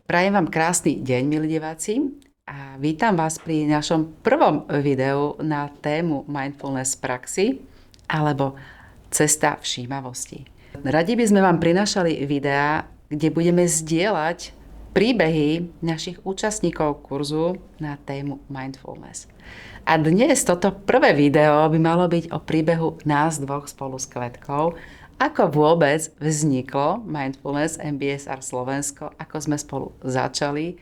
Prajem vám krásny deň, milí diváci, a vítam vás pri našom prvom videu na tému Mindfulness v praxi alebo Cesta všímavosti. Radi by sme vám prinášali videá, kde budeme zdieľať príbehy našich účastníkov kurzu na tému Mindfulness. A dnes toto prvé video by malo byť o príbehu nás dvoch spolu s Kvetkou, ako vôbec vzniklo Mindfulness MBSR Slovensko, ako sme spolu začali,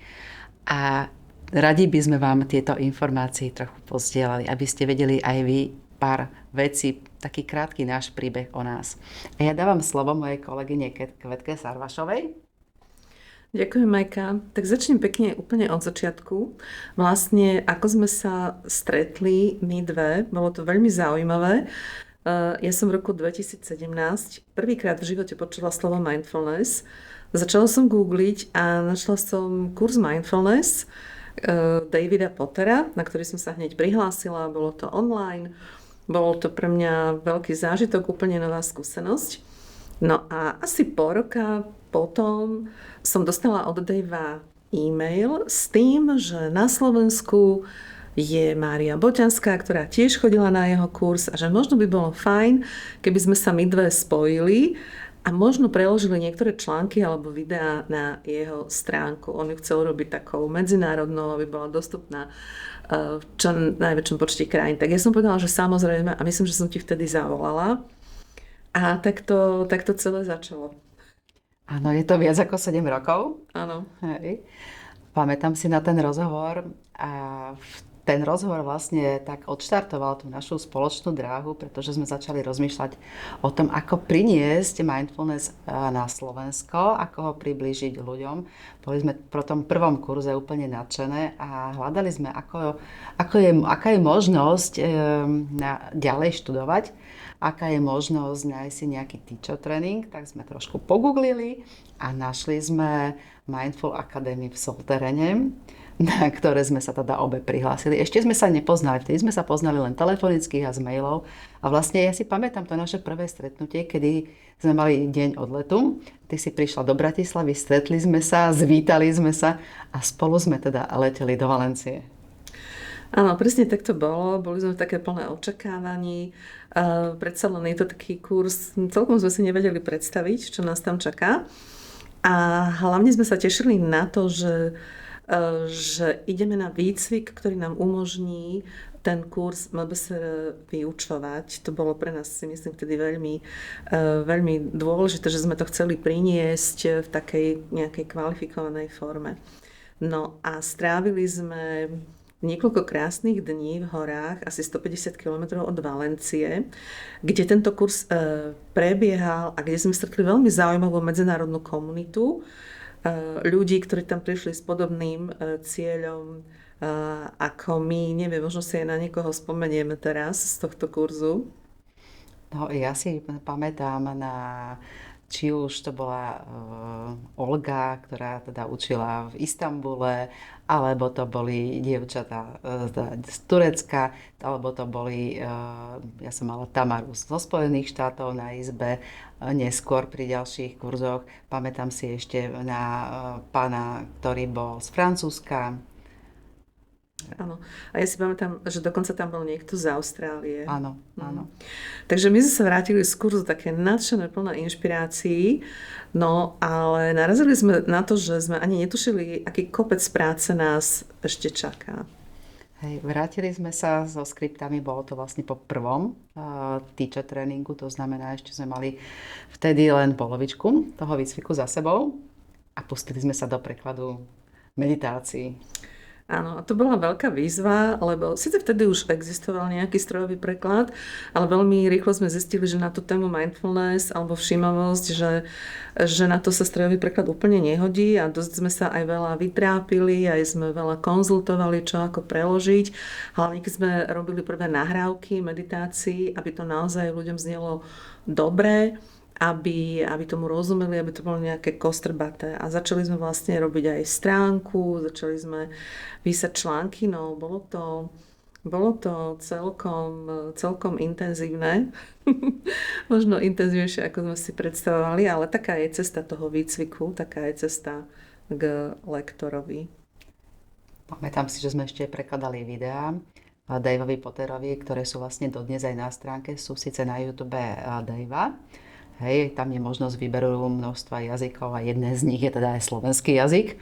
a radi by sme vám tieto informácie trochu pozdieľali, aby ste vedeli aj vy pár vecí, taký krátky náš príbeh o nás. A ja dávam slovo mojej kolegyne Kvetke Sarvašovej. Ďakujem, Majka. Tak začnem pekne úplne od začiatku. Vlastne, ako sme sa stretli my dve, bolo to veľmi zaujímavé. Ja som v roku 2017 prvýkrát v živote počula slovo mindfulness. Začala som googliť a našla som kurz mindfulness Davida Pottera, na ktorý som sa hneď prihlásila. Bolo to online. Bolo to pre mňa veľký zážitok, úplne nová skúsenosť. No a asi pol roka potom som dostala od Davea e-mail s tým, že na Slovensku je Mária Boťanská, ktorá tiež chodila na jeho kurz a že možno by bolo fajn, keby sme sa my dve spojili a možno preložili niektoré články alebo videá na jeho stránku. On ju chcel robiť takou medzinárodnou, aby bola dostupná v čo najväčšom počte krajín. Tak ja som povedala, že samozrejme, a myslím, že som ti vtedy zavolala. A tak to celé začalo. Áno, je to viac ako 7 rokov. Áno. Hej. Pamätám si na ten rozhovor a ten rozhovor vlastne tak odštartoval tú našu spoločnú dráhu, pretože sme začali rozmýšľať o tom, ako priniesť mindfulness na Slovensko, ako ho priblížiť ľuďom. Boli sme pro tom prvom kurze úplne nadšené a hľadali sme, aká je možnosť ďalej študovať, aká je možnosť nájsť si nejaký teacher training. Tak sme trošku pogooglili a našli sme Mindful Academy v Solterene, na ktoré sme sa teda obe prihlásili. Ešte sme sa nepoznali, vtedy sme sa poznali len telefonicky a z mailov. A vlastne ja si pamätám to naše prvé stretnutie, kedy sme mali deň odletu. Ty si prišla do Bratislavy, stretli sme sa, zvítali sme sa a spolu sme teda leteli do Valencie. Áno, presne tak to bolo. Boli sme také plné očakávaní. Predsa len je to taký kurz, celkom sme si nevedeli predstaviť, čo nás tam čaká. A hlavne sme sa tešili na to, že ideme na výcvik, ktorý nám umožní ten kurz MBSR vyučovať. To bolo pre nás, si myslím, vtedy veľmi dôležité, že sme to chceli priniesť v takej nejakej kvalifikovanej forme. No a strávili sme niekoľko krásnych dní v horách, asi 150 km od Valencie, kde tento kurz prebiehal a kde sme stretli veľmi zaujímavú medzinárodnú komunitu ľudí, ktorí tam prišli s podobným cieľom ako my. Neviem, možno si aj na niekoho spomenieme teraz z tohto kurzu. No, ja si pamätám či už to bola Olga, ktorá teda učila v Istanbule, alebo to boli dievčatá z Turecka, alebo to boli, ja som mala Tamaru zo Spojených štátov na izbe, neskôr pri ďalších kurzoch. Pamätám si ešte na pána, ktorý bol z Francúzska. Áno. A ja si pamätám, že dokonca tam bol niekto z Austrálie. Áno, áno. Takže my sme sa vrátili z kurzu také nadšené, plné inšpirácií, no ale narazili sme na to, že sme ani netušili, aký kopec práce nás ešte čaká. Hej, vrátili sme sa so skriptami, bolo to vlastne po prvom teacher tréningu, to znamená, ešte sme mali vtedy len polovičku toho výcviku za sebou a pustili sme sa do prekladu meditácií. Áno, a to bola veľká výzva, lebo síce vtedy už existoval nejaký strojový preklad, ale veľmi rýchlo sme zistili, že na tú tému mindfulness alebo všímavosť, že na to sa strojový preklad úplne nehodí a dosť sme sa aj veľa vytrápili, aj sme veľa konzultovali, čo ako preložiť. Hlavne keď sme robili prvé nahrávky meditácií, aby to naozaj ľuďom znelo dobre, aby tomu rozumeli, aby to bolo nejaké kostrbaté. A začali sme vlastne robiť aj stránku, začali sme písať články, no bolo to celkom intenzívne. Možno intenzívnejšie, ako sme si predstavovali, ale taká je cesta toho výcviku, taká je cesta k lektorovi? Pamätám si, že sme ešte prekladali videá Daveovi Potterovi, ktoré sú vlastne dodnes aj na stránke, sú síce na YouTube Davea. Hej, tam je možnosť výberu množstva jazykov a jeden z nich je teda aj slovenský jazyk.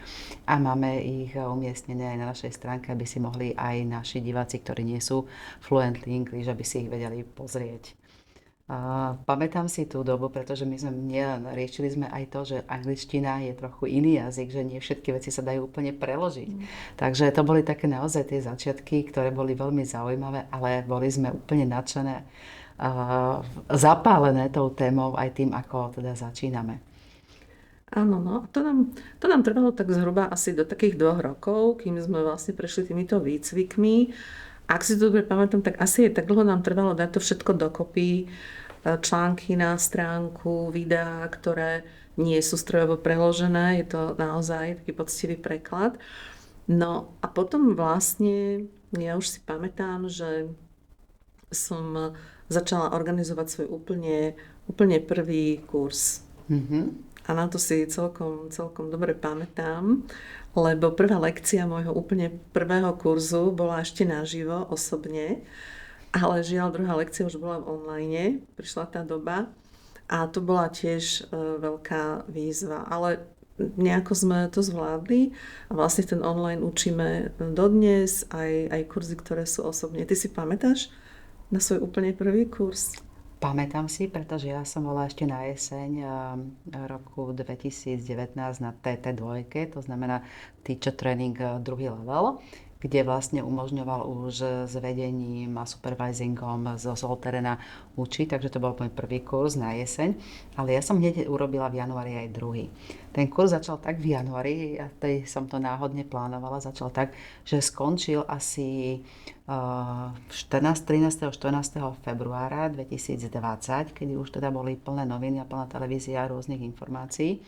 A máme ich umiestnené aj na našej stránke, aby si mohli aj naši diváci, ktorí nie sú fluently English, aby si ich vedeli pozrieť. Pamätám si tú dobu, pretože my sme nielen riešili sme aj to, že angličtina je trochu iný jazyk, že nie všetky veci sa dajú úplne preložiť. Takže to boli také naozaj tie začiatky, ktoré boli veľmi zaujímavé, ale boli sme úplne nadšené, zapálené tou témou aj tým, ako teda začíname. Áno, no, to nám trvalo tak zhruba asi do takých 2 rokov, kým sme vlastne prešli týmito výcvikmi. Ak si to dobre pamätám, tak asi je tak dlho nám trvalo dať to všetko dokopy, články na stránku, videá, ktoré nie sú strojovo preložené, je to naozaj taký poctivý preklad. No a potom vlastne, ja už si pamätám, že som začala organizovať svoj úplne prvý kurz. A na to si celkom dobre pamätám, lebo prvá lekcia môjho úplne prvého kurzu bola ešte naživo, osobne, ale žiaľ, druhá lekcia už bola v online, prišla tá doba a to bola tiež veľká výzva, ale nejako sme to zvládli a vlastne ten online učíme dodnes, aj kurzy, ktoré sú osobne. Ty si pamätáš na svoj úplne prvý kurz? Pamätám si, pretože ja som bola ešte na jeseň roku 2019 na TT2, to znamená Teacher Training 2. level, kde vlastne umožňoval už s vedením a supervisingom zo Solterena učiť, takže to bol môj prvý kurz na jeseň, ale ja som hneď urobila v januári aj druhý. Ten kurz začal tak v januári, ja som to náhodne plánovala, začal tak, že skončil asi 13. 14. februára 2020, kedy už teda boli plné noviny a plná televízia rôznych informácií.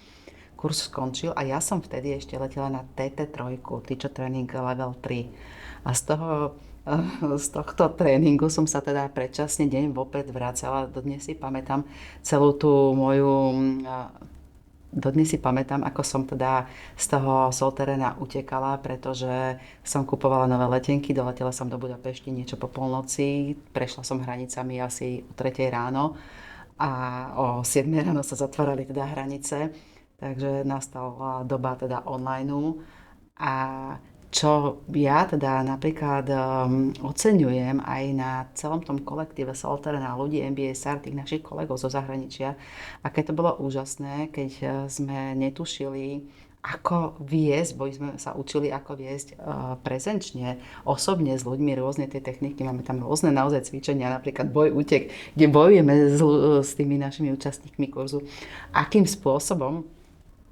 Kurs skončil a ja som vtedy ešte letela na TT3, Teacher Training Level 3. A z tohto tréningu som sa teda predčasne deň vopred vracala. Dodnes si pamätám celú tú moju... Dodnes si pamätám, ako som teda z toho Solterena utekala, pretože som kupovala nové letenky, doletela som do Budapešti niečo po polnoci, prešla som hranicami asi o 3 ráno a o 7 ráno sa zatvárali teda hranice. Takže nastala doba teda online. A čo ja teda napríklad oceňujem aj na celom tom kolektíve Solterena, ľudí MBSR, tých našich kolegov zo zahraničia, aké to bolo úžasné, keď sme netušili, ako viesť, bo sme sa učili, ako viesť prezenčne, osobne s ľuďmi, rôzne tie techniky. Máme tam rôzne naozaj cvičenia, napríklad boj, útek, kde bojujeme s tými našimi účastníkmi kurzu. Akým spôsobom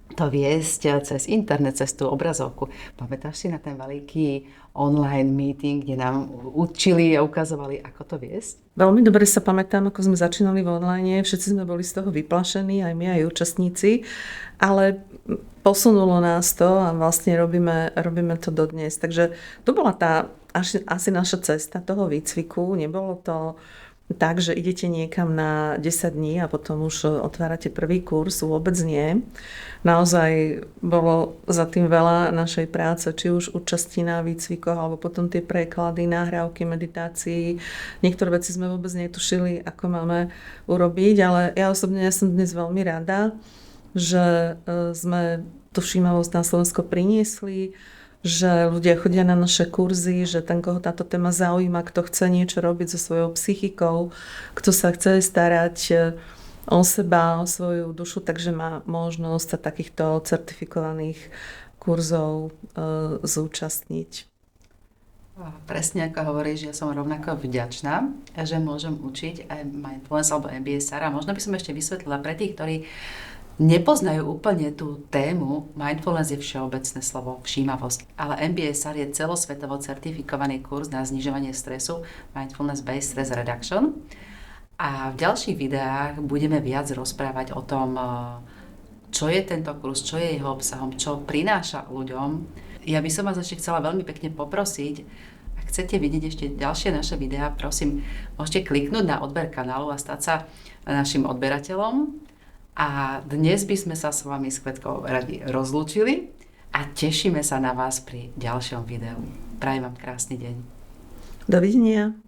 to viesť cez internet, cez tú obrazovku. Pamätáš si na ten veľký online meeting, kde nám učili a ukazovali, ako to viesť? Veľmi dobre sa pamätám, ako sme začínali v online. Všetci sme boli z toho vyplašení, aj my, aj účastníci. Ale posunulo nás to a vlastne robíme to dodnes. Takže to bola tá asi naša cesta toho výcviku. Nebolo to tak, že idete niekam na 10 dní a potom už otvárate prvý kurz, vôbec nie. Naozaj bolo za tým veľa našej práce, či už účasti na výcvikoch, alebo potom tie preklady, nahrávky, meditácií. Niektoré veci sme vôbec netušili, ako máme urobiť, ale ja osobne som dnes veľmi rada, že sme tú všímavosť na Slovensko priniesli, že ľudia chodia na naše kurzy, že ten, koho táto téma zaujíma, kto chce niečo robiť so svojou psychikou, kto sa chce starať o seba, o svoju dušu, takže má možnosť sa takýchto certifikovaných kurzov zúčastniť. Presne ako hovoríš, ja som rovnako vďačná, že môžem učiť aj Mindfulness alebo MBSR. A možno by som ešte vysvetlila pre tých, ktorí nepoznajú úplne tú tému. Mindfulness je všeobecné slovo, všímavosť, ale MBSR je celosvetovo certifikovaný kurz na znižovanie stresu, Mindfulness Based Stress Reduction. A v ďalších videách budeme viac rozprávať o tom, čo je tento kurz, čo je jeho obsahom, čo prináša ľuďom. Ja by som vás ešte chcela veľmi pekne poprosiť, ak chcete vidieť ešte ďalšie naše videá, prosím, môžete kliknúť na odber kanálu a stať sa našim odberateľom. A dnes by sme sa s vami s Kvetkou radi rozlúčili a tešíme sa na vás pri ďalšom videu. Prajem vám krásny deň. Dovidenia.